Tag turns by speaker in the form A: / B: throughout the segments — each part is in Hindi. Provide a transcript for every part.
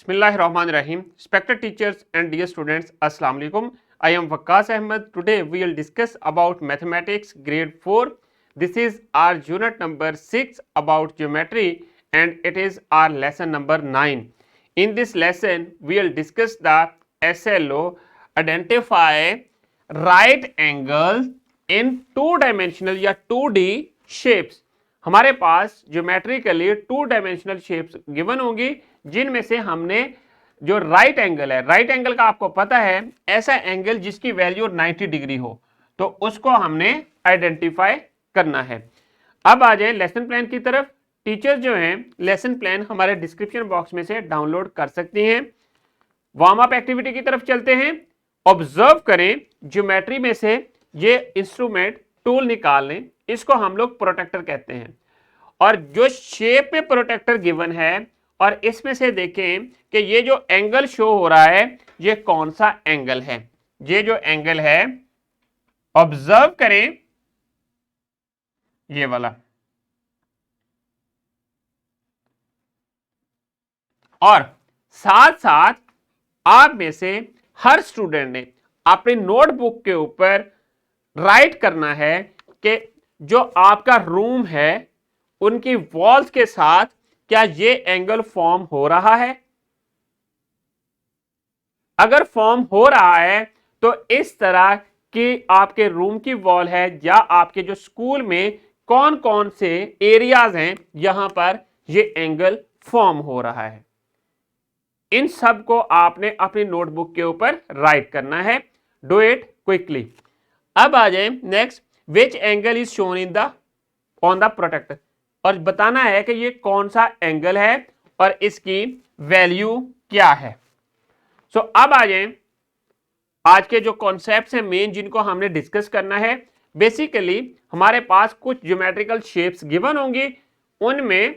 A: Bismillahirrahmanirrahim. Respected teachers and dear students, Assalamu alaikum. I am Waqas Ahmed. Today we will discuss about mathematics grade 4. This is our unit number 6 about geometry and it is our lesson number 9. In this lesson we will discuss the SLO, identify right angle in two dimensional या 2D shapes. हमारे पास geometrically two dimensional shapes given होंगी जिनमें से हमने जो राइट एंगल है, राइट एंगल का आपको पता है ऐसा एंगल जिसकी वैल्यू 90 डिग्री हो, तो उसको हमने आइडेंटिफाई करना है। अब आ जाए लेसन प्लान की तरफ। टीचर जो हैं लेसन प्लान हमारे डिस्क्रिप्शन बॉक्स में से डाउनलोड कर सकती हैं। वार्म अप एक्टिविटी की तरफ चलते हैं। ऑब्जर्व करें, ज्योमेट्री में से ये इंस्ट्रूमेंट टूल निकाल लें, इसको हम लोग प्रोटेक्टर कहते हैं। और जो शेप में प्रोटेक्टर गिवन है और इसमें से देखें कि ये जो एंगल शो हो रहा है ये कौन सा एंगल है। ये जो एंगल है ऑब्जर्व करें, ये वाला। और साथ साथ आप में से हर स्टूडेंट ने अपनी नोटबुक के ऊपर राइट करना है कि जो आपका रूम है उनकी वॉल्स के साथ क्या ये एंगल फॉर्म हो रहा है। अगर फॉर्म हो रहा है तो इस तरह की आपके रूम की वॉल है या आपके जो स्कूल में कौन कौन से एरियाज हैं यहां पर ये एंगल फॉर्म हो रहा है। इन सब को आपने अपनी नोटबुक के ऊपर राइट करना है। Do it quickly. अब आ जाए next, which angle is shown in the on the protractor, और बताना है कि ये कौन सा एंगल है और इसकी वैल्यू क्या है। सो अब आ जाए आज के जो कॉन्सेप्ट्स हैं मेन जिनको हमने डिस्कस करना है। बेसिकली हमारे पास कुछ ज्योमेट्रिकल शेप्स गिवन होंगी, उनमें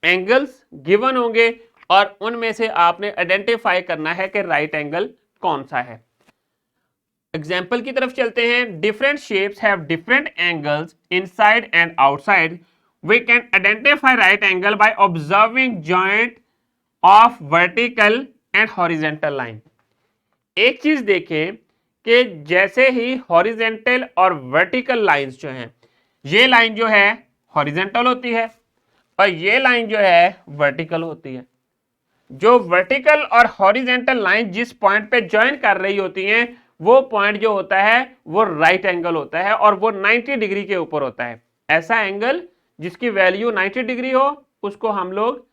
A: एंगल्स गिवन होंगे और उनमें से आपने आइडेंटिफाई करना है कि राइट एंगल कौन सा है। एग्जाम्पल की तरफ चलते हैं। Different shapes have different angles inside and outside. We can identify right angle by observing joint of vertical and horizontal line. एक चीज देखें कि जैसे ही हॉरिजेंटल और वर्टिकल लाइंस जो हैं, ये लाइन जो है हॉरिजेंटल होती है और ये लाइन जो है वर्टिकल होती है। जो वर्टिकल और हॉरिजेंटल लाइन जिस पॉइंट पे ज्वाइन कर रही होती हैं वो पॉइंट जो होता है वो राइट एंगल होता है और वो 90 डिग्री के ऊपर होता है। ऐसा एंगल जिसकी वैल्यू 90 डिग्री हो उसको हम लोग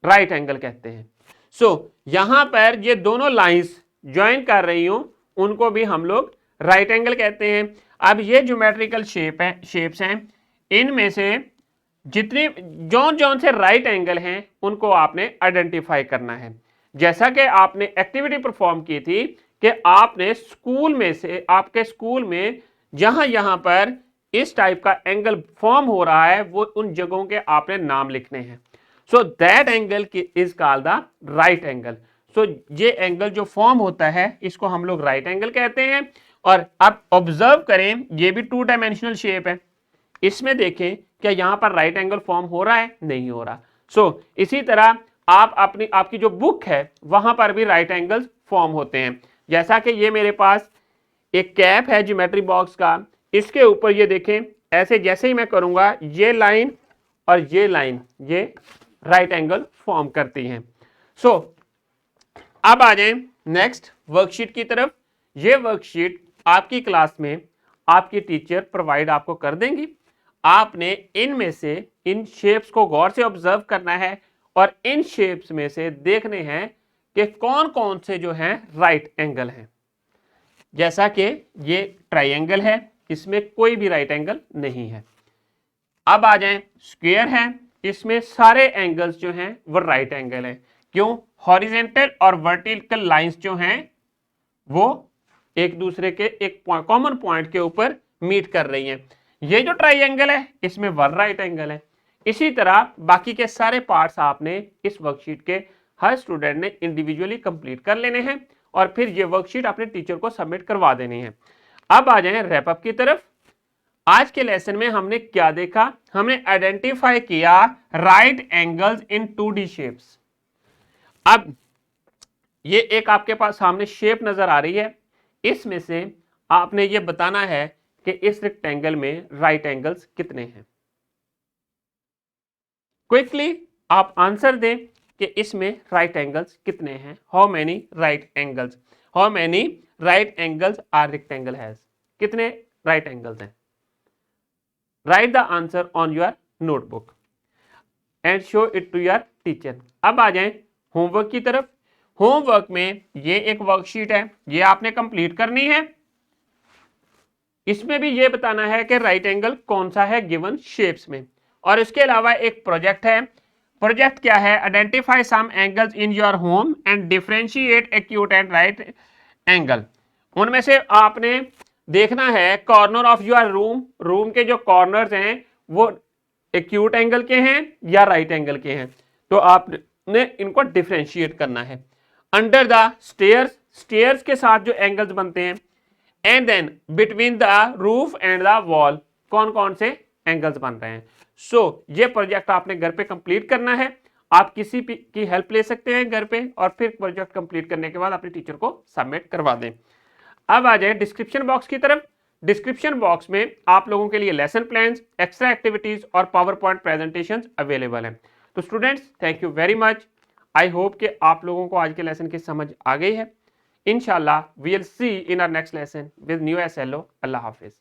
A: राइट एंगल कहते हैं। सो यहां पर ये दोनों लाइंस ज्वाइन कर रही हो उनको भी हम लोग राइट एंगल कहते हैं। अब ये ज्योमेट्रिकल शेप्स हैं, इनमें से जितने जौन जौन से राइट एंगल हैं उनको आपने आइडेंटिफाई करना है। जैसा कि आपने एक्टिविटी परफॉर्म की थी कि आपने स्कूल में से आपके स्कूल में जहां जहां पर इस टाइप का एंगल फॉर्म हो रहा है वो उन जगहों के आपने नाम लिखने हैं। So that angle is called the right angle. So ये एंगल जो फॉर्म होता है इसको हम लोग राइट एंगल कहते हैं। और अब ऑब्जर्व करें, ये भी टू डायमेंशनल शेप है, इसमें देखें क्या यहां पर राइट एंगल फॉर्म हो रहा है, नहीं हो रहा। सो इसी तरह आप आपकी जो बुक है वहां पर भी राइट एंगल्स फॉर्म होते हैं। जैसा कि ये मेरे पास एक कैप है ज्योमेट्री बॉक्स का, इसके ऊपर ये देखें ऐसे जैसे ही मैं करूंगा ये लाइन और ये लाइन ये राइट एंगल फॉर्म करती हैं। सो अब आ जाएं नेक्स्ट वर्कशीट की तरफ। ये वर्कशीट आपकी क्लास में आपकी टीचर प्रोवाइड आपको कर देंगी। आपने इनमें से इन शेप्स को गौर से ऑब्जर्व करना है और इन शेप्स में से देखने हैं कि कौन कौन से जो हैं राइट एंगल हैं। जैसा कि ये ट्राइंगल है, इसमें कोई भी राइट एंगल नहीं है। अब आ जाएं स्क्वायर है, इसमें सारे एंगल्स जो हैं वो राइट एंगल है। क्यों? हॉरिजेंटल और वर्टिकल लाइंस जो हैं वो एक दूसरे के एक कॉमन पॉइंट के ऊपर मीट कर रही हैं। ये जो ट्राइंगल है इसमें वन राइट एंगल है। इसी तरह बाकी के सारे पार्ट्स आपने इस वर्कशीट के हर स्टूडेंट ने इंडिविजुअली कंप्लीट कर लेने हैं और फिर ये वर्कशीट अपने टीचर को सबमिट करवा देनी है। अब आ जाएं रैप अप की तरफ। आज के लेसन में हमने क्या देखा? हमने आइडेंटिफाई किया right angles in 2D shapes. अब ये एक आपके पास सामने शेप नजर आ रही है, इसमें से आपने ये बताना है कि इस रेक्टेंगल में राइट एंगल्स कितने हैं। क्विकली आप आंसर दें कि इसमें राइट एंगल्स कितने हैं। How many right angles, how many right angles are rectangle has, कितने राइट एंगल्स हैं। Write the answer on your notebook and show it to your teacher. अब आ जाएं होमवर्क की तरफ। होमवर्क में ये एक वर्कशीट है, ये आपने कंप्लीट करनी है। इसमें भी ये बताना है कि राइट एंगल कौन सा है गिवन शेप्स में, और इसके अलावा एक प्रोजेक्ट है। प्रोजेक्ट क्या है, identify some angles in your home and differentiate acute and right angle. उनमें से आपने देखना है corner of your room, room के जो कॉर्नर्स हैं वो एक्यूट एंगल के हैं या राइट एंगल के हैं, तो आपने इनको डिफरेंशिएट करना है। अंडर द स्टेयर्स, स्टेयर्स के साथ जो एंगल्स बनते हैं, and then between the roof and the wall कौन कौन से एंगल्स बन रहे हैं। सो ये प्रोजेक्ट आपने घर पे कंप्लीट करना है। आप किसी की हेल्प ले सकते हैं घर पे, और फिर प्रोजेक्ट कंप्लीट करने के बाद अपने टीचर को सबमिट करवा दें। अब आ जाए डिस्क्रिप्शन बॉक्स की तरफ। डिस्क्रिप्शन बॉक्स में आप लोगों के लिए लेसन प्लान्स, एक्स्ट्रा एक्टिविटीज और पावर पॉइंट प्रेजेंटेशन अवेलेबल हैं। तो students, thank you very much. I hope कि आप लोगों को आज के लेसन की समझ आ गई है। इंशाल्लाह we will see in our next lesson with new SLO। अल्लाह हाफिज।